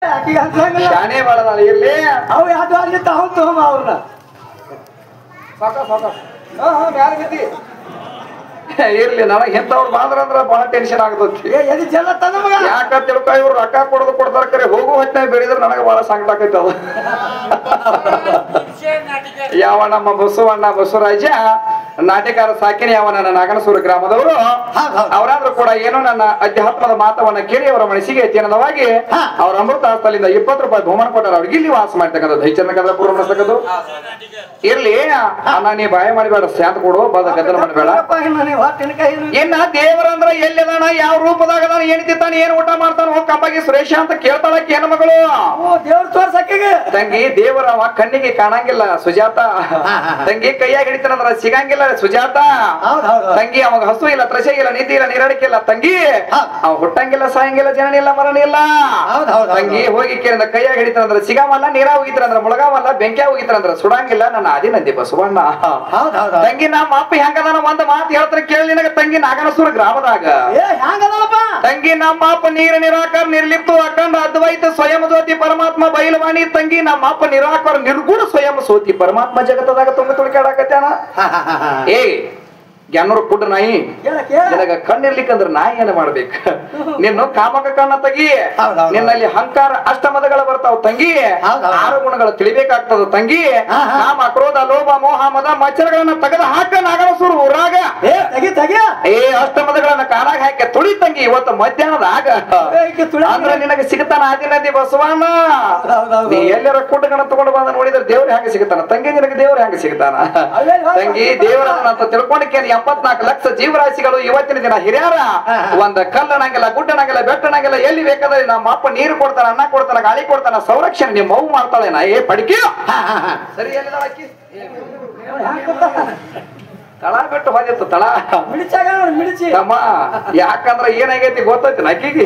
ಶಾನೆ ಮಾಡಲ್ಲ ಇರ್ಲಿ ಅವು ಯಾವ್ದು ಅಲ್ಲಿ ತಗೊಂಡ್ ತಗೊಂಬ ಅವ್ರನ್ನ ಬ್ಯಾರ ಬಿದ್ದಿ ಇರ್ಲಿ ನನಗೆ ಎಂತವ್ರು ಬಾಂದ್ರ ಬಹಳ ಟೆನ್ಷನ್ ಆಗ್ತತಿ ಯಾಕ ತಿಳ್ಕೊ ಇವ್ರು ರೊಕ್ಕ ಕೊಡೋದು ಕೊಡ್ತಾರ ಕರೆ ಹೋಗು ಹೊತ್ತಿನಾಗ ಬೆಳಿದ್ರೆ ನನಗೆ ಬಹಳ ಸಂಕಟ ಆಕೈತಿ ಅದು ಯಾವ ನಮ್ಮ ಬಸವರಾಜ ನಾಟ್ಯಕಾರ ಸಾಕಿನಿ ಯಾವ ನನ್ನ ನಾಗನಸೂರು ಗ್ರಾಮದವರು ಅವರಾದ್ರೂ ಕೂಡ ಏನೋ ನನ್ನ ಅಧ್ಯಾತ್ಮದ ಮಾತವನ್ನ ಕೇಳಿ ಅವರ ಮನಸ್ಸಿಗೆ ಅತ್ಯನದವಾಗಿ ಅವ್ರ ಅಮೃತ ಹಸ್ತಲಿಂದ 20 ರೂಪಾಯಿ ಬಹುಮಾನ ಕೊಟ್ಟಾರ ಅವ್ರಿಗೆ ಇಲ್ಲಿ ವಾಸ ಮಾಡ್ತಕ್ಕಂಥದ್ದು ಹೆಚ್ಚಿನ ಪೂರ್ವ ಮಾಡ್ತಕ್ಕಂಥದ್ದು ಇರ್ಲಿ ಅಣ್ಣ ನೀ ಬಾಯ ಮಾಡಬೇಡ ಶಾಂತ ಕೊಡು ಬದ ಗದ್ದಲ ಮಾಡಬೇಡ ಇನ್ನ ದೇವರಂದ್ರ ಎಲ್ಲಿದಾನ ಯಾವ ರೂಪದಾಗ ಅದಾನ ಏನಿದ್ದಾನ ಏನ್ ಊಟ ಮಾಡ್ತಾನ ಕಂಬಾಗಿ ಸುರೇಶ ಅಂತ ಕೇಳ್ತಾಳಕ್ಕೆ ಹೆಣ್ಣು ಮಗಳು ತಂಗಿ ದೇವರ ಕಣ್ಣಿಗೆ ಕಾಣಂಗಿಲ್ಲ ಸುಜಾತ ತಂಗಿ ಕೈಯಾಗ ಹಿಡಿತಾನಂದ್ರ ಸಿಗಂಗಿಲ್ಲ ಸುಜಾತ ತಂಗಿ ಅವಾಗ ಹಸು ಇಲ್ಲ ತ್ರಸೆ ಇಲ್ಲ ನಿಧಿ ಇಲ್ಲ ನೀರಡಿಕೆ ಇಲ್ಲ ತಂಗಿ ಅವ್ ಹುಟ್ಟಂಗಿಲ್ಲ ಸಾಯಂಗಿಲ್ಲ ಜನನ ಇಲ್ಲ ಮರಣ ಇಲ್ಲ ತಂಗಿ ಹೋಗಿ ಕೇಳಿದ ಕೈಯಾಗ ಹಿಡಿತಾನಂದ್ರ ಸಿಗಾವಲ್ಲ ನೀರ ಹೋಗಿತಾರಂದ್ರ ಮುಳಗಾವಲ್ಲ ಬೆಂಕಿ ಹೋಗಿತಾರಂದ್ರ ಸುಡಂಗಿಲ್ಲ ನನ್ನ ಆದಿನಂದಿ ಬಸವಣ್ಣ ತಂಗಿ ನಮ್ಮ ಅಪ್ಪ ಹೆಂಗದಾನ ಒಂದ್ ಮಾತು ಹೇಳ್ತಾನೆ ಕೇಳಿ ನಿನಗ ತಂಗಿ ನಾಗನಸೂರು ಗ್ರಾಮದಾಗ ತಂಗಿ ನಮ್ಮ ಅಪ್ಪ ನೀರ ನಿರಾಕಾರ ನಿರ್ಲಿಪ್ತು ಅಖಂಡ ಅದ್ವೈತ ಸ್ವಯಂ ಜ್ಯೋತಿ ಪರಮಾತ್ಮ ಬೈಲವಾಣಿ ತಂಗಿ ನಮ್ಮ ಅಪ್ಪ ನಿರಾಕಾರ ನಿರ್ಗುಣ ಸ್ವಯಂ ಸೋತಿ ಪರಮಾತ್ಮ ಜಗತ್ತದಾಗ ತುಂಬ ತುಳಿಕಾಡಕತ್ಯಾನ ಏ ಜ್ಞಾನೂರು ಕುಡ್ಡ ನಾಯಿ ನಿನಗ ಕಣ್ಣಿರ್ಲಿಕ್ಕಂದ್ರ ನಾಯಿ ಏನ ಮಾಡ್ಬೇಕು ನಿನ್ನ ಕಾಮಕ ಕಣ್ಣ ತಗಿ ನಿನ್ನಲ್ಲಿ ಅಹಂಕಾರ ಅಷ್ಟಮದಗಳ ಬರ್ತಾವ ತಂಗಿ 6 ಗುಣಗಳು ತಿಳಿಬೇಕಾಗ್ತದ ತಂಗಿ ಕಾಮ ಕ್ರೋಧ ಲೋಭ ಮೋಹ ಮದ ಮಚ್ಚರಗಳನ್ನ ತೆಗೆದ ಹಾಕ ನಾಗನಸೂರು ಊರಾಗ ಏ ಅಷ್ಟಮದಗಳನ್ನ ಕಾಲಾಗ ಹಾಕಿ ತುಳಿ ತಂಗಿ ಇವತ್ತು ಮಧ್ಯಾಹ್ನದಾಗ ಅಂದ್ರ ನಿನಗೆ ಸಿಗತಾನ ಆದಿನದಿ ಬಸವಣ್ಣ ನೀ ಎಲ್ಲರ ಕುಡ್ಡಗಳನ್ನ ತಗೊಂಡು ಬಂದ ನೋಡಿದ್ರೆ ದೇವ್ರ ಹೆಂಗ ಸಿಗತಾನ ತಂಗಿ ನಿನಗೆ ದೇವ್ರ ಹೆಂಗ ಸಿಗತಾನ ತಂಗಿ ದೇವರನ್ನ ತಿಳ್ಕೊಂಡಕ್ಕೆ 74 ಲಕ್ಷ ಜೀವರಾಶಿಗಳು ಇವತ್ತಿನ ದಿನ ಹಿರಿಯರ ಒಂದ ಕಲ್ಲಣಂಗಿಲ್ಲ ಗುಡ್ಡಣಂಗಿಲ್ಲ ಬೆಟ್ಟಣಂಗಿಲ್ಲ ಎಲ್ಲಿ ಬೇಕಾದ್ರೆ ನಮ್ಮ ಅಪ್ಪ ನೀರು ಕೊಡ್ತಾನ ಅನ್ನ ಕೊಡ್ತಾನ ಗಾಳಿ ಕೊಡ್ತಾನ ಸಂರಕ್ಷಣೆ ನಿಮ್ಮ ಮಗು ಮಾಡ್ತಾಳೇನ ಏ ಪಡಿಕೆ ಸರಿ ಎಲ್ಲಿದಾಳ ಅಕ್ಕಿ ತಳ ಬಿಟ್ಟು ಹೋದಿತ್ತು ತಳ ತಮ್ಮ ಯಾಕಂದ್ರ ಏನಾಗೈತಿ ಗೊತ್ತೈತಿ ಅಕ್ಕಿಗೆ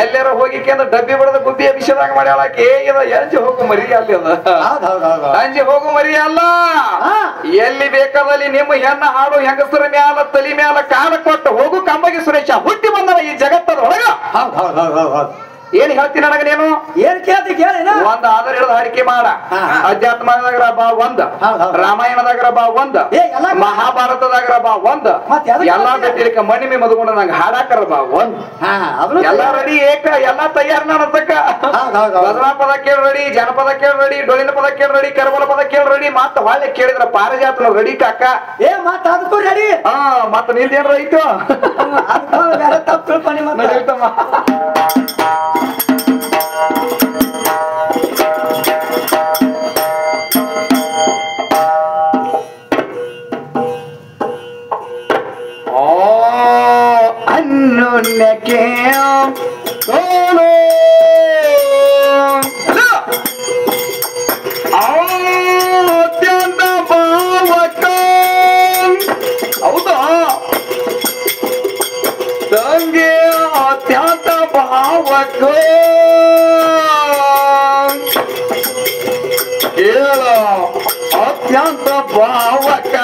ಎಲ್ಲಾರ ಹೋಗಿಕೆ ಅಂದ್ರೆ ಡಬ್ಬಿ ಬಿಡದ ಗುಬ್ಬಿ ಅಭಿಷೇಕ ಮಾಡ್ಯಾಳಕ್ಕೆ ಇದ ಎಂಜಿ ಹೋಗು ಮರಿ ಅಲ್ಲಿ ಅದ ಅಂಜಿ ಹೋಗು ಮರಿ ಅಲ್ಲ ಎಲ್ಲಿ ಬೇಕಾದಲ್ಲಿ ನಿಮ್ಮ ಹೆಣ್ಣ ಹಾಡು ಹೆಂಗಸರ ಮ್ಯಾಲ ತಲಿ ಮ್ಯಾಲ ಕಾಲ ಕೊಟ್ಟು ಹೋಗು ಕಂಬಗಿ ಸುರೇಶ ಹುಟ್ಟಿ ಬಂದವ ಈ ಜಗತ್ತದ ಒಳಗ ಏನ್ ಹೇಳ್ತೀನಿ ನನಗ ನೀನು ಏನ್ ಕೇಳ್ತಿ ಕೇಳಿ ಒಂದ್ ಆಧಾರ ಹಿಡಿದ ಹಾಡಿಕೆ ಮಾಡ ಅಧ್ಯಾತ್ಮದಾಗ್ರ ಬಾ ಒಂದ್ ರಾಮಾಯಣದಾಗ್ರ ಬಾ ಒಂದ್ ಮಹಾಭಾರತದಾಗ್ರ ಬಾ ಒಂದ್ ಎಲ್ಲಾ ಬೆಟ್ಟಿಲಿಕ್ಕ ಮಣಿಮೆ ಮದುಕೊಂಡ ನಂಗೆ ಹಾಡಾಕರ ಬಾ ಒಂದ್ ಎಲ್ಲಾ ರೆಡಿ ಏಕ ಎಲ್ಲಾ ತಯಾರ ನಡತಕ್ಕ ಭಜನಾ ಪದ ಕೇಳ ರೆಡಿ ಜನಪದ ಕೇಳ ರೆಡಿ ಡೊಳ್ಳಿನ ಪದ ಕೇಳ ರೆಡಿ ಕರಬಲ ಪದ ಕೇಳ ರೆಡಿ ಮತ್ತ ಹೊಳ್ಳೆ ಕೇಳಿದ್ರ ಪಾರಿಜಾತನ ರೆಡಿ ಕಾಕ ಏ ಮತ್ತ ಅದಕ್ಕೂ ರೆಡಿ ಮತ್ತ ನಿಲ್ದೇನ್ರ ಐತು ನಡೀತಮ್ಮ ಅನ್ನಕ್ಕೆ ಅತ್ಯಂತ ಭಾವಕ ಹೌದಾ ತಂಗಿ ಅತ್ಯಂತ ಭಾವಕ ಕೇಳ ಅತ್ಯಂತ ಭಾವಕ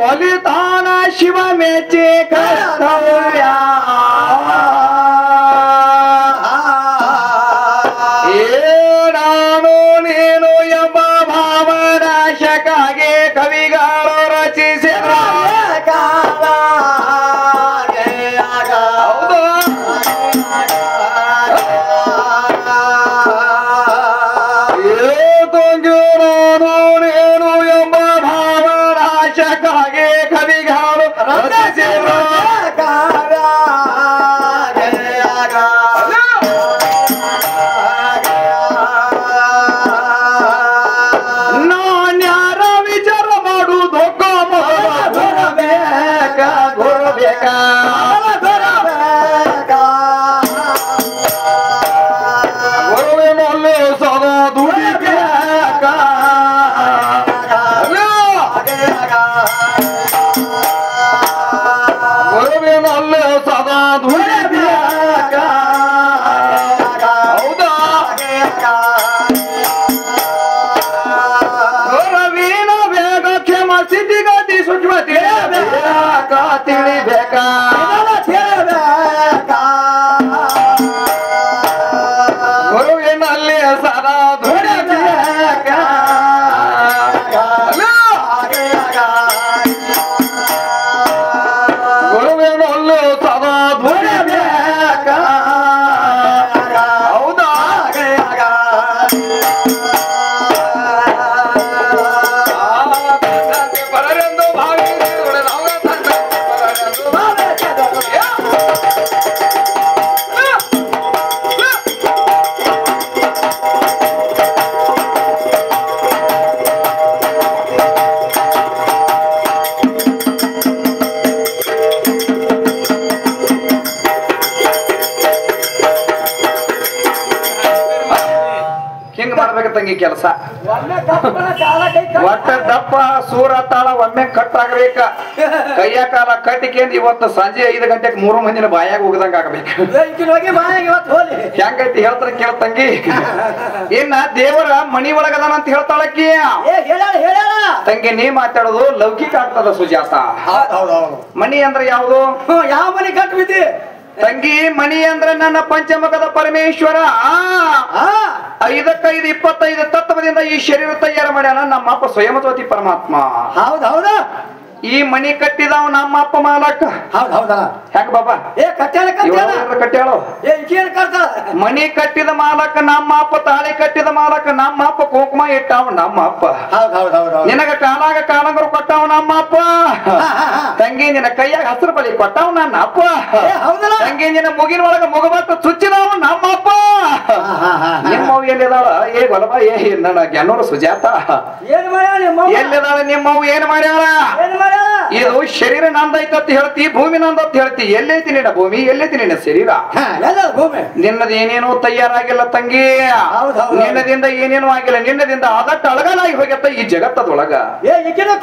ಒಲಿತಾನ ಶಿವ ಮೆಚ್ಚೆ ಕರ್ತವ್ಯ ನಾನು ನೀನು ಎಂಬ ಭಾವನಾಶಕ್ಕಾಗಿ ಕವಿಗಳು ರಚಿಸಿದ Aga. ಗುರುವಿನಲ್ಲಿ ಸದಾ ದುಡಿಬೇಕ ಹೌದಾ ಗುರುವಿನ ಬೇಗ ಕ್ಷಮ ಸ್ಥಿತಿಗತಿ ಸೂಕ್ಷ್ಮ ತಿಳಿಬೇಕ ಗುರುವಿನಲ್ಲಿ ಸದಾ ದುಡಿಬೇಕ ಗುರುವಿನಲ್ಲಿ ಸದಾ ದುಡಿಬೇಕ ಹೌದಾ ಬರರೆಂದು ಭಾವಿ ಹಿಂಗ್ ಮಾಡ್ಬೇಕ ತಂಗಿ ಕೆಲಸ ಒಟ್ಟ ದಪ್ಪ ಸೂರ ತಾಳ ಒಮ್ಮೆ ಕಟ್ಟಾಗಬೇಕ ಕೈಯ ಕಾಲ ಕಟ್ಟಿಕೆಂದು ಇವತ್ತು ಸಂಜೆ 5 ಗಂಟೆಗೆ 3 ಮಂದಿನ ಬಾಯಾಗ ಹೋಗದಂಗ ಆಗ್ಬೇಕು ಹೆಂಗೈತಿ ಹೇಳ್ತಾರ ಕೇಳ ತಂಗಿ ಇನ್ನ ದೇವರ ಮನಿ ಒಳಗದಾನ ಅಂತ ಹೇಳ್ತಾಳಕ್ಕಿ ತಂಗಿ ನೀ ಮಾತಾಡೋದು ಲೌಕಿಕ ಆಗ್ತದ ಸುಜಾತ ಮನಿ ಅಂದ್ರೆ ಯಾವುದು ಯಾವ ಮನೆ ಕಟ್ಬಿದ್ದಿ ತಂಗಿ ಮನಿ ಅಂದ್ರೆ ನನ್ನ ಪಂಚಮುಖದ ಪರಮೇಶ್ವರ 5 25 ತತ್ವದಿಂದ ಈ ಶರೀರ ತಯಾರು ಮಾಡ್ಯಾನ ನಮ್ಮ ಅಪ್ಪ ಸ್ವಯಂಜ್ಯೋತಿ ಪರಮಾತ್ಮ ಹೌದೌದಾ ಈ ಮನಿ ಕಟ್ಟಿದವ ನಮ್ಮ ಅಪ್ಪ ಮಾಲಕ ಹೌದಾ ಹೆಂಗ ಬಾಬಾ ಕಟ್ಟ್ಯಾಳು ಮನಿ ಕಟ್ಟಿದ ಮಾಲಕ ನಮ್ಮ ಅಪ್ಪ ತಾಳಿ ಕಟ್ಟಿದ ಮಾಲಕ ನಮ್ಮ ಅಪ್ಪ ಕುಂಕುಮ ಇಟ್ಟಾವ ನಮ್ಮ ಅಪ್ಪ ನಿನಗ ಕಾಲಾಗ ಕಾಲಂಗರು ಕೊಟ್ಟಾವ ನಮ್ಮ ಅಪ್ಪ ತಂಗಿ ನಿನ್ನ ಕೈಯಾಗ ಹಸಿರು ಬಳಿ ಕೊಟ್ಟಾವ ನನ್ನ ಅಪ್ಪ ತಂಗಿ ನಿನ್ನ ಮುಗಿನ ಒಳಗ ಮುಗಬತ್ತ ಚುಚ್ಚಿದವ ನಮ್ಮ ಅಪ್ಪ ನಿಮ್ಮವ್ ಎಲ್ಲಿದಾಳ ಏ ಗೊಲಬ ಏ ನನ್ನ ಜ್ಞಾನೋರು ಸುಜಾತ ಎಲ್ಲಿದಾಳ ನಿಮ್ಮವ್ ಏನ್ ಮಾಡ್ಯಾಳ ಇದು ಶರೀರ ನಂದೈತಂತ ಹೇಳ್ತಿ ಭೂಮಿ ನಂದತ್ ಹೇಳ್ತಿ ಎಲ್ಲೈತಿ ನಿನ್ನ ಭೂಮಿ ಎಲ್ಲೈತಿ ನಿನ್ನ ಶರೀರ ನಿನ್ನದ ಏನೇನೋ ತಯಾರಾಗಿಲ್ಲ ತಂಗಿ ನಿನ್ನದಿಂದ ಏನೇನೋ ಆಗಿಲ್ಲ ನಿನ್ನದಿಂದ ಆದಟ್ಟು ಅಳಗಲಾಗಿ ಹೋಗತ್ತ ಈ ಜಗತ್ತದೊಳಗ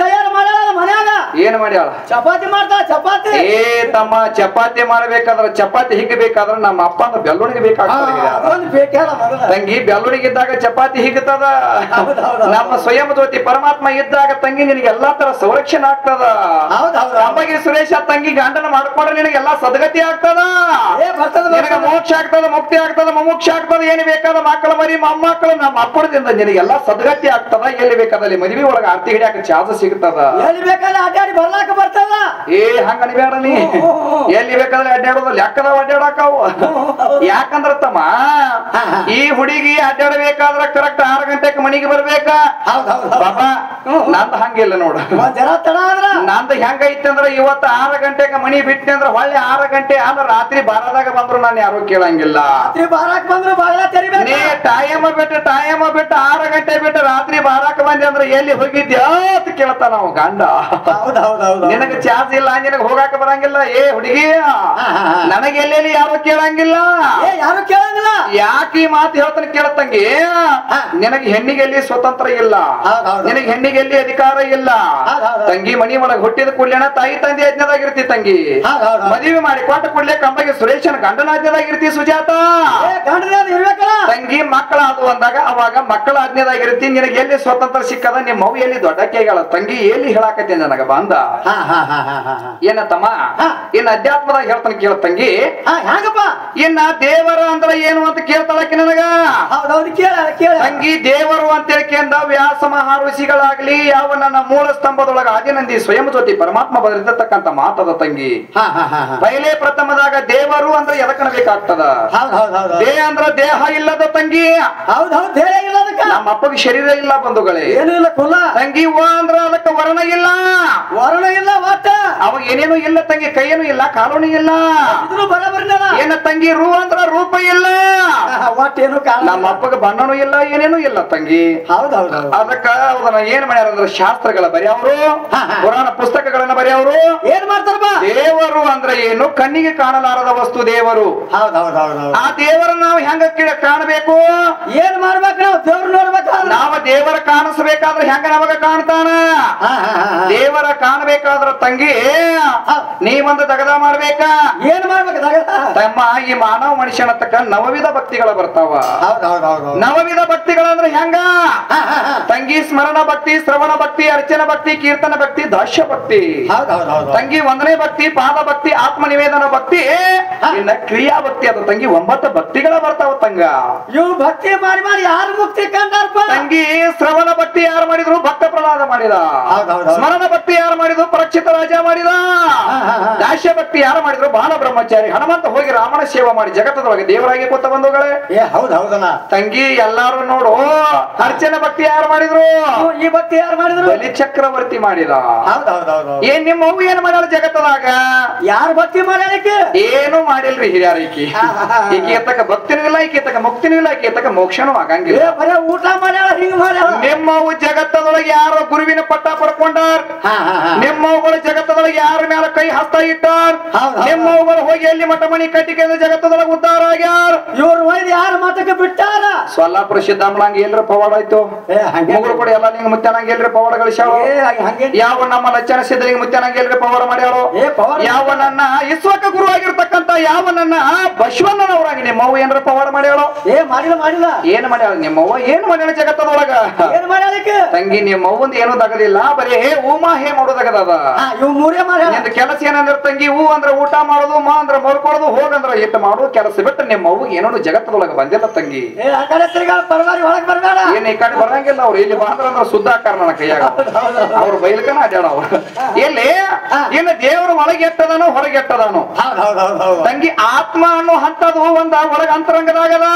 ತಯಾರು ಮಾಡ್ಯಾಳ ಮನ್ಯಾಗ ಏನ್ ಮಾಡ್ಯಾಳ ಚಪಾತಿ ಮಾಡ್ತಾಳ ಚಪಾತಿ ಏ ತಮ್ಮ ಚಪಾತಿ ಮಾಡ್ಬೇಕಾದ್ರ ಚಪಾತಿ ಹಿಗ್ಬೇಕಾದ್ರ ನಮ್ಮ ಅಪ್ಪ ಅಂದ್ರೆ ಬೆಳ್ಳುಣಿಗೆ ಬೇಕಾಗ್ತದೆ ತಂಗಿ ಬೆಳ್ಳುಣಿಗೆ ಇದ್ದಾಗ ಚಪಾತಿ ಹಿಗ್ತದ ನಮ್ಮ ಸ್ವಯಂ ಜ್ಯೋತಿ ಪರಮಾತ್ಮ ಇದ್ದಾಗ ತಂಗಿ ನಿನಗೆ ಎಲ್ಲಾ ತರ ಸಂರಕ್ಷಣೆ ಆಗ್ತದ ಅಂಬಗಿ ಸುರೇಶ ತಂಗಿ ಗಂಡನ ಮಾಡ್ಕೊಂಡ್ರೆ ನಿನಗೆಲ್ಲಾ ಸದ್ಗತಿ ಆಗ್ತದ ನಿನಗೆ ಮೋಕ್ಷ ಆಗ್ತದ ಮುಕ್ತಿ ಆಗ್ತದ ಮೋಕ್ಷ ಆಗ್ತದ ಏನ್ ಬೇಕಾದ ಮಕ್ಕಳ ಮರಿ ಮೊಮ್ಮಕ್ಕಳು ನಮ್ಮ ಅಪ್ಪಡದಿಂದ ನಿನಗೆಲ್ಲಾ ಸದ್ಗತಿ ಆಗ್ತದ ಎಲ್ಲಿ ಬೇಕಾದಲ್ಲಿ ಮದುವೆ ಒಳಗ ಆರ್ತಿ ಹಿಡಿಯಾಕ ಚಾನ್ಸ್ ಸಿಗ್ತದ ಎಲ್ಲಿ ಬೇಕಾದ್ರೆ ಅಡ್ಡಾಡಿ ಬರ್ಲಾಕ ಬರ್ತದ ಏ ಹಂಗ ಅನ್ಬೇಡ ನೀ ಎಲ್ಲಿ ಬೇಕಾದ್ರೆ ಅಡ್ಡಾಡೋದು ಲೆಕ್ಕದ ಅಡ್ಡಾಡಕಾವು ಯಾಕಂದ್ರ ತಮ್ಮ ಈ ಹುಡುಗಿ ಅಡ್ಡಾಡಬೇಕಾದ್ರ ಕರೆಕ್ಟ್ 6 ಗಂಟೆಗೆ ಮನೆಗೆ ಬರ್ಬೇಕ ಬಾಬಾ ನಂದು ಹಂಗಿಲ್ಲ ನೋಡು ನಂದು ಹೆಂಗೈತಿ ಅಂದ್ರ ಇವತ್ತು 6 ಗಂಟೆಗೆ ಮನಿ ಬಿಟ್ಟೆ ಅಂದ್ರ ಹೊಳ್ಳಿ 6 ಗಂಟೆ ಆದ್ರ ರಾತ್ರಿ ಬಾರದಾಗ ಬಂದ್ರು ನಾನು ಯಾರು ಕೇಳಂಗಿಲ್ಲ ನೀ ಟೈಮ್ ಬಿಟ್ಟು 6 ಗಂಟೆ ಬಿಟ್ಟು ರಾತ್ರಿ ಬಾರಾಕ ಬಂದೆ ಅಂದ್ರೆ ಎಲ್ಲಿ ಹೋಗಿದ್ಯಾ ಅಂತ ಕೇಳ್ತಾನ ನಾವು ಗಂಡ ನಿನಗ ಚಾರ್ಜ್ ಇಲ್ಲ ನಿನಗ ಹೋಗಾಕ ಬರಂಗಿಲ್ಲ ಏ ಹುಡುಗಿ ನನಗೆ ಎಲ್ಲೆಲ್ಲಿ ಯಾರು ಕೇಳಂಗಿಲ್ಲ ಯಾಕೆ ಈ ಮಾತು ಹೇಳ್ತಾನೆ ಕೇಳತ್ತಂಗಿ ನಿನಗೆ ಹೆಣ್ಣಿಗೆ ಎಲ್ಲಿ ಸ್ವತಂತ್ರ ಇಲ್ಲ ನಿನಗೆ ಹೆಣ್ಣಿಗೆ ಎಲ್ಲಿ ಅಧಿಕಾರ ಇಲ್ಲ ತಂಗಿ ಮನಿ ಒಳಗೆ ಹುಟ್ಟಿದ ಕೂಡ್ಲೇನ ತಾಯಿ ತಂದೆ ಯಜ್ಞದಾಗಿರ್ತಿ ತಂಗಿ ಮದುವೆ ಮಾಡಿ ಕೊಟ್ಟ ಕೂಡ್ಲೆ ಕಂಬಗೆ ಸುರೇಶನ ಗಂಡನ ಆಜ್ಞದಾಗಿರ್ತಿ ಸುಜಾತ ತಂಗಿ ಮಕ್ಕಳಾದು ಅಂದಾಗ ಅವಾಗ ಮಕ್ಕಳ ಆಜ್ಞದಾಗಿರ್ತಿ ನಿನಗೆ ಎಲ್ಲಿ ಸ್ವತಂತ್ರ ಸಿಕ್ಕದ ನಿಮ್ಮ ಮೌ ಎಲ್ಲಿ ದೊಡ್ಡ ಕೇಗಳ ತಂಗಿ ಎಲ್ಲಿ ಹೇಳಾಕತ್ತಿ ನನಗ ಬಂದ ಏನತ್ತಮ್ಮ ಇನ್ನ ಅಧ್ಯಾತ್ಮದಾಗ ಹೇಳ್ತಾನೆ ಕೇಳ ತಂಗಿ ಇನ್ನ ದೇವರ ಅಂದ್ರ ಏನು ಅಂತ ಕೇಳ್ತಾಳಕ್ಕೆ ನನಗ ತಂಗಿ ದೇವರು ಅಂತ ಹೇಳ್ಕೊಂಡ ವ್ಯಾಸ ಮಹರ್ಷಿಗಳಾಗ್ಲಿ ಯಾವ ನನ್ನ ಮೂಲ ಸ್ತಂಭದೊಳಗ ಆದಿನಂದಿ ಸ್ವಯಂ ಜ್ಯೋತಿ ಪರಮಾತ್ಮ ಬರೆದಿರ್ತಕ್ಕಂತ ಮಾತದ ತಂಗಿ ಪೈಲೆ ಪ್ರಥಮದಾಗ ದೇವರು ಅಂದ್ರೆ ಎದಕ್ಕನ ಬೇಕಾಗ್ತದ ದೇಹ ಅಂದ್ರ ದೇಹ ಇಲ್ಲದ ತಂಗಿ ನಮ್ಮ ಅಪ್ಪಗೆ ಶರೀರ ಇಲ್ಲ ಬಂಧುಗಳೇ ತಂಗಿ ವ ಅಂದ್ರ ಅದಕ್ಕೆ ವರ್ಣ ಇಲ್ಲ ಅವಾಗ ಏನೇನು ಇಲ್ಲ ತಂಗಿ ಕೈಯೇನು ಇಲ್ಲ ಕಾಲೂನು ಇಲ್ಲ ಏನ ತಂಗಿ ರೂ ಅಂದ್ರ ರೂಪ ಇಲ್ಲ ನಮ್ಮ ಅಪ್ಪಗೆ ಬಣ್ಣನೂ ಇಲ್ಲ ಏನೇನು ಇಲ್ಲ ತಂಗಿ ಅದಕ್ಕ ಅದನ್ನ ಏನ್ ಮಾಡ್ಯಾರ ಅಂದ್ರೆ ಶಾಸ್ತ್ರಗಳ ಬರೆಯವರು ಪುರಾಣ ಪುಸ್ತಕಗಳನ್ನ ಬರೆಯವರು ಏನ್ ಮಾಡ್ತಾರ ದೇವರು ಅಂದ್ರೆ ಏನು ಕಣ್ಣಿಗೆ ಕಾಣಲಾರದ ವಸ್ತು ದೇವರು ಆ ದೇವರ ನಾವು ಹೆಂಗ ಕಾಣಬೇಕು ಏನ್ ಮಾಡ್ಬೇಕು ನಾವು ದೇವ್ರ ನೋಡ್ಬೇಕು ನಾವು ದೇವರ ಕಾಣಿಸ್ಬೇಕಾದ್ರೆ ಹೆಂಗ ನಮಗ ಕಾಣ್ತಾನ ದೇವರ ಕಾಣಬೇಕಾದ್ರ ತಂಗಿ ನೀ ಒಂದು ದಗದ ಮಾಡ್ಬೇಕ. ಏನ್ ಮಾಡ್ಬೇಕು ತಮ್ಮ ಈ ಮಾನವ ಮನುಷ್ಯನ ತಕ್ಕ ನವವಿಧ ಭಕ್ತಿಗಳು ಬರ್ತಾವ. ನವವಿಧ ಭಕ್ತಿಗಳಂದ್ರೆ ಹೆಂಗ ತಂಗಿ ಸ್ಮರಣ ಭಕ್ತಿ, ಶ್ರವಣ ಭಕ್ತಿ, ಅರ್ಚನ ಭಕ್ತಿ, ಕೀರ್ತನ ಭಕ್ತಿ, ದಾಸ್ಯ ಭಕ್ತಿ. ತಂಗಿ ಒಂದನೇ ಭಕ್ತಿ ಪಾದ ಭಕ್ತಿ, ಆತ್ಮ ನಿವೇದನ ಭಕ್ತಿ, ಇನ್ನ ಕ್ರಿಯಾ ಭಕ್ತಿ. ಅದು ತಂಗಿ 9 ಭಕ್ತಿಗಳ ಬರ್ತಾವ ತಂಗ. ಇವ್ ಭಕ್ತಿ ಮಾಡಿ ಮಾಡಿ ಯಾರು ಮುಕ್ತಿ ಕಂಡಾರಪ್ಪ? ತಂಗಿ ಶ್ರವಣ ಭಕ್ತಿ ಯಾರು ಮಾಡಿದ್ರು? ಭಕ್ತ ಪ್ರಹ್ಲಾದ ಮಾಡಿದ. ಸ್ಮರಣ ಭಕ್ತಿ ಯಾರು ಮಾಡಿದ್ರು? ಪರೀಕ್ಷಿತ ರಾಜ ಮಾಡಿದ. ದಾಸ್ಯ ಭಕ್ತಿ ಯಾರು ಮಾಡಿದ್ರು? ಬಾಲ ಬ್ರಹ್ಮಚಾರಿ ಹನುಮಂತ ಹೋಗಿ ರಾಮನ ಸೇವೆ ಮಾಡಿ ಜಗತ್ತದೊಳಗೆ ದೇವರಾಗಿ ಕೂತ ಬಂಧುಗಳೇ. ತಂಗಿ ಎಲ್ಲಾರು ನೋಡು. ಅರ್ಚನ ಭಕ್ತಿ ಯಾರು ಮಾಡಿದ್ರು? ಈ ಭಕ್ತಿ ಯಾರು ಮಾಡಿದ್ರು? ಬಲಿ ಚಕ್ರವರ್ತಿ ಮಾಡಿದ. ಏನ್ ನಿಮ್ಮ ಅವ್ವ ಏನ್ ಮಾಡ್ಯಾಳ ಜಗತ್ತದಾಗ? ಯಾರು ಭಕ್ತಿ ಮಾಡ್ಯಾಳಕ್ಕೆ? ಏನು ಮಾಡಿಲ್ರಿ ಹಿರಿಯಾರ. ಈಕೆ ತಕ್ಕ ಭಕ್ತಿನೂ ಇಲ್ಲ, ಈಕೆ ತಕ್ಕ ಮುಕ್ತಿನೂ ಇಲ್ಲ, ಈಕೆ ತಕ್ಕ ಮೋಕ್ಷನೂ ಆಗಂಗಿಲ್ಲ. ಬರೇ ಊಟ ಮಾಡ್ಯಾಳ, ಹಿಂಗ್ ಮಾಡ್ಯಾಳ. ನಿಮ್ಮವು ಜಗತ್ತದೊಳಗೆ ಯಾರು ಗುರುವಿನ ಪಟ್ಟ ಪಡ್ಕೊಂಡಾರ? ನಿಮ್ಮವುಗಳು ಜಗತ್ತದೊಳಗೆ ಯಾರ ಮೇಲೆ ಕೈ ಹಸ್ತ ಇಟ್ಟಾರ? ನಿಮ್ಮವುಗಳು ಹೋಗಿ ಎಲ್ಲಿ ಮಠ ಮಣಿ ಕಟ್ಟಿಗೆ ಜಗತ್ತದೊಳಗೆ ಉದ್ದಾರ ಆಗ್ಯಾರ? ಇವ್ರು ಒಯ್ದು ಯಾರ ಮತಕ್ಕೆ ಬಿಟ್ಟಾರ? ಸೊಲ್ಲಾಪುರ ಸಿದ್ದಾಮಳಂಗ ಎಲ್ರ ಪವಾಡ ಆಯ್ತು. ಮುಗುಳು ಕೂಡ ಎಲ್ಲ ನಿಂಗ ಮುತ್ಯಾನಂಗ ಎಲ್ರಿ ಪವಾಡ ಗಳಿಸ್ಯಾಳ. ಯಾವ ನಮ್ಮ ಲಚ್ಚನ ಸಿದ್ಧಲಿಂಗ ಮುತ್ಯಾನಂಗ ಎಲ್ರಿ ಪವಾಡ ಮಾಡ್ಯಾಳು. ಯಾವ ನನ್ನ ಇಸ್ವಕ ಗುರು ಆಗಿರ್ತಕ್ಕಂತ ಯಾವ ನನ್ನ ಬಸವಣ್ಣನವರಾಗಿ ನಿಮ್ಮವ್ವ ಏನ್ರ ಪವಾಡ ಮಾಡ್ಯಾಳು? ಮಾಡಿಲ್ಲ. ಏನ್ ಮಾಡ್ಯಾಳ ನಿಮ್ಮವ್ವ? ಏನ್ ಮಾಡ್ಯಾಳ ಜಗತ್ತದೊಳಗ? ಏನ್ ಮಾಡ್ಯಾಳಕ್ಕೆ? ತಂಗಿ ನಿಮ್ಮವ್ವಂದ ಏನು ತಗದಿಲ್ಲ, ಬರೀ ಉಮಾ ಹೇ ಮಾಡೋದಾಗದ. ಇವ್ ಮೂರೇ ಮಾಡ್ಯಾಳ. ನಿಂದ ಕೆಲಸ ಏನಂದ್ರ ತಂಗಿ, ಹೂ ಅಂದ್ರ ಊಟ ಮಾಡೋದು, ಮಾ ಅಂದ್ರ ಮಲ್ಕೊಳ್ಳೋದು, ಹೋಗಂದ್ರ ಹಿಟ್ಟು ಮಾಡೋದು ಕೆಲಸ ಬಿಟ್ಟು ನಿಮ್ಮವ್ವ ಏನೋ ಜಗತ್ತದೊಳಗ ಬಂದಿಲ್ಲ ತಂಗಿ. ಒಳಗ್ ಬರ್ಬೇಡ. ಏನ್ ಈ ಕಡೆ ಬರಂಗಿಲ್ಲ. ಅವ್ರು ಇಲ್ಲಿ ಬಂದ್ರ ಅಂದ್ರ ಶುದ್ಧ ಆಕಾರ ನನ್ನ ಕೈಯಾಗ. ಅವ್ರು ಬೈಲ್ಕನ ಅಡ್ಯಾಡ. ಅವ್ರು ಎಲ್ಲಿ ಇನ್ನು ದೇವರು ಒಳಗೆ ಎಟ್ಟದಾನೋ ಹೊರಗೆ ಎಟ್ಟದಾನೋ ತಂಗಿ. ಆತ್ಮ ಅನ್ನೋ ಹಂತದು ಒಂದ ಒಳಗ ಅಂತರಂಗದಾಗದ.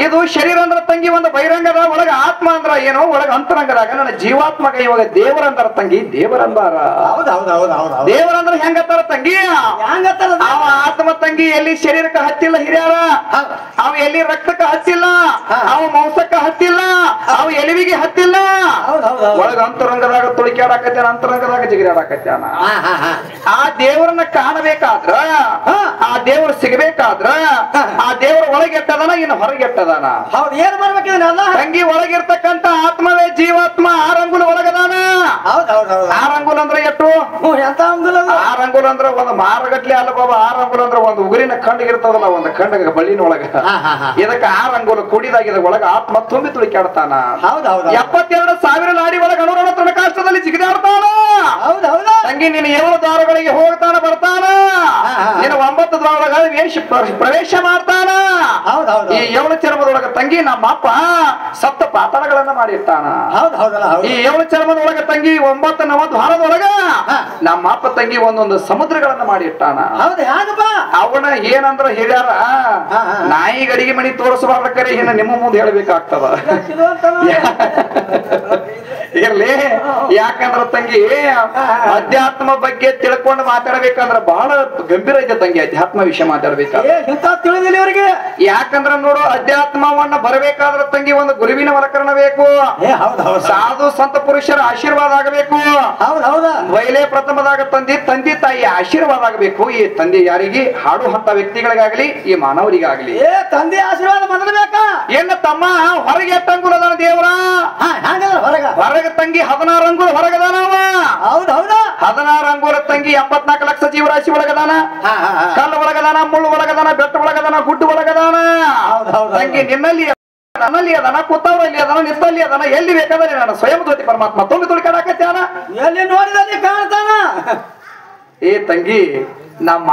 ಇದು ಶರೀರ ಅಂದ್ರ ತಂಗಿ ಒಂದು ಬಹಿರಂಗದ. ಒಳಗ ಆತ್ಮ ಅಂದ್ರ ಏನೋ ಒಳಗ ಅಂತರಂಗದಾಗ ನನ್ನ ಜೀವಾತ್ಮಕ ಇವಾಗ ದೇವರಂದ್ರ ತಂಗಿ. ದೇವರಂದಾರ ದೇವರಂದ್ರ ಹೆಂಗತ್ತಾರ ತಂಗಿ? ಅವ ಆತ್ಮ ತಂಗಿ ಎಲ್ಲಿ ಶರೀರಕ್ಕೆ ಹತ್ತಿಲ್ಲ ಹಿರಿಯಾರ. ಅವ ಎಲ್ಲಿ ರಕ್ತಕ್ಕ ಹತ್ತಿಲ್ಲ, ಅವ ಮಾಂಸಕ್ಕ ಹತ್ತಿಲ್ಲ, ಅವ ಎಲಿವಿಗೆ ಹತ್ತಿಲ್ಲ. ಒಳಗ ಅಂತರಂಗದಾಗ ತುಳಿಕಾಡಕತ್ತಾನ, ಅಂತರಂಗದಾಗ ಜಿಗಿರಾಡಕತ್ತಾನ. ಆ ದೇವರನ್ನ ಕಾಣಬೇಕಾದ್ರ, ಆ ದೇವರು ಸಿಗಬೇಕಾದ್ರ ಆ ದೇವರ ಒಳಗೆಟ್ಟದಾನ, ಇನ್ನು ಹೊರಗೆಟ್ಟದಾನ. ಏನ್ ಮಾಡ್ಬೇಕಿದಲ್ಲ ತಂಗಿ? ಒಳಗಿರ್ತಕ್ಕಂತ ಆತ್ಮವೇ ಜೀವಾತ್ಮ. ಆರಂಗುಲ ಒಳಗದಾನ. ಆರಂಗುಲ ಅಂದ್ರೆ ಎಷ್ಟು? ಆರಂಗುಲ ಅಂದ್ರ ಒಂದು ಮಾರಗಟ್ಲೆ ಅಲ್ಲ ಬಾಬಾ. ಆರಂಗುಲ ಅಂದ್ರ ಒಂದು ಉಗುರಿನ ಕಂಡಿಗಿರ್ತದಲ್ಲ, ಒಂದು ಕಂಡ ಬಳ್ಳಿನ ಒಳಗ. ಇದಕ್ಕ ಆರಂಗುಲ ಕುಡಿದಾಗ ಇದ ಒಳಗ ಆತ್ಮ ತುಂಬಿ ತುಳಿಕಾಡ್ತಾನ. 72,000 ಲಾಡಿ ಒಳಗ ಅನುರಣ ತೃಣಕಾಷ್ಟದಲ್ಲಿ ಜಿಗಿದಾಡ್ತಾನ. ತಂಗಿ ನೀನು 7 ದ್ವಾರಗಳಿಗೆ ಹೋಗ್ತಾನ ಬರ್ತಾನ. ನೀನು 9 ದ್ವಾರಗಳ ಪ್ರವೇಶ ಮಾಡ್ತಾನ. ಈ 7 ಚರ್ಮದೊಳಗ ತಂಗಿ ನಮ್ಮ ಅಪ್ಪ ಸಪ್ತ ಪಾತಾಳಗಳನ್ನ ಮಾಡಿರ್ತಾನ. ಈ 7 ಚರ್ಮದೊಳಗ ತಂಗಿ 9 ನವದ್ವಾರದೊಳಗ ನಮ್ಮ ಅಪ್ಪ ತಂಗಿ ಒಂದೊಂದು ಸಮುದ್ರಗಳನ್ನ ಮಾಡಿರ್ತಾನ. ಅವನ ಏನಂದ್ರ ಹೇಳ್ಯಾರ, ನಾಯಿಗೆ ಅಡಿಗೆ ಮಣಿ ತೋರಿಸಬಾರ್ದಕ್ಕರೆ ಇನ್ನು ನಿಮ್ಮ ಮುಂದೆ ಹೇಳ್ಬೇಕಾಗ್ತದ. ಇರ್ಲಿ. ಯಾಕಂದ್ರ ತಂಗಿ ಅಧ್ಯಾತ್ಮ ಬಗ್ಗೆ ತಿಳ್ಕೊಂಡು ಮಾತಾಡ್ಬೇಕಂದ್ರ ಬಹಳ ಗಂಭೀರ ಐತೆ ತಂಗಿ. ಅಧ್ಯಾತ್ಮ ವಿಷಯ ಮಾತಾಡ್ಬೇಕಾದ್ರೆ ಯಾಕಂದ್ರ ನೋಡು, ಅಧ್ಯಾತ್ಮವನ್ನ ಬರಬೇಕಾದ್ರ ತಂಗಿ ಒಂದು ಗುರುವಿನ ವಲಕರಣ ಬೇಕು. ಸಾಧು ಸಂತ ಪುರುಷರ ಆಶೀರ್ವಾದ ಆಗಬೇಕು. ವೈಲೇ ಪ್ರಥಮದಾಗ ತಂದೆ ತಾಯಿ ಆಶೀರ್ವಾದ ಆಗಬೇಕು. ಈ ತಂದೆ ಯಾರಿಗೆ ಹಾಡುವಂತ ವ್ಯಕ್ತಿಗಳಿಗಾಗ್ಲಿ, ಈ ಮಾನವರಿಗಾಗ್ಲಿ ತಂದೆ ಆಶೀರ್ವಾದ ಮೊದಲಬೇಕಾ? ಏನ ತಮ್ಮ ಹೊರಗೆ ಎಟ್ಟಂಗುಲದಾನ ದೇವರ ಹೊರಗ ತಂಗಿ 16 ಅಂಗುಲ ಹೊರಗದಾನವ. 16 ಅಂಗುಲ ತಂಗಿ 84 ಲಕ್ಷ ಜೀವರಾಶಿ ಒಳಗದಾನ. ಕಲ್ಲು ಒಳಗದಾನ, ಮುಳ್ಳು ಒಳಗದಾನ, ಬೆಟ್ಟ ಒಳಗದಾನ, ಗುಡ್ಡು ಒಳಗದಾನ. ತಂಗಿ ನಿನ್ನಲ್ಲಿ ನನ್ನಲ್ಲಿ ಅದನ, ಕೂತವರಲ್ಲಿ ಅದನ, ನಿತ್ತಲ್ಲಿ ಅದನ, ಎಲ್ಲಿ ಬೇಕಾದ್ರೆ ನಾನು ಸ್ವಯಂ ಜ್ಯೋತಿ ಪರಮಾತ್ಮ ತುಂಬಿ ತುಳಿಕಾಡಕತ್ಯಾನ. ಎಲ್ಲಿ ನೋಡಿದಲ್ಲಿ ಕಾಣ್ತಾನ. ಏ ತಂಗಿ ನಮ್ಮ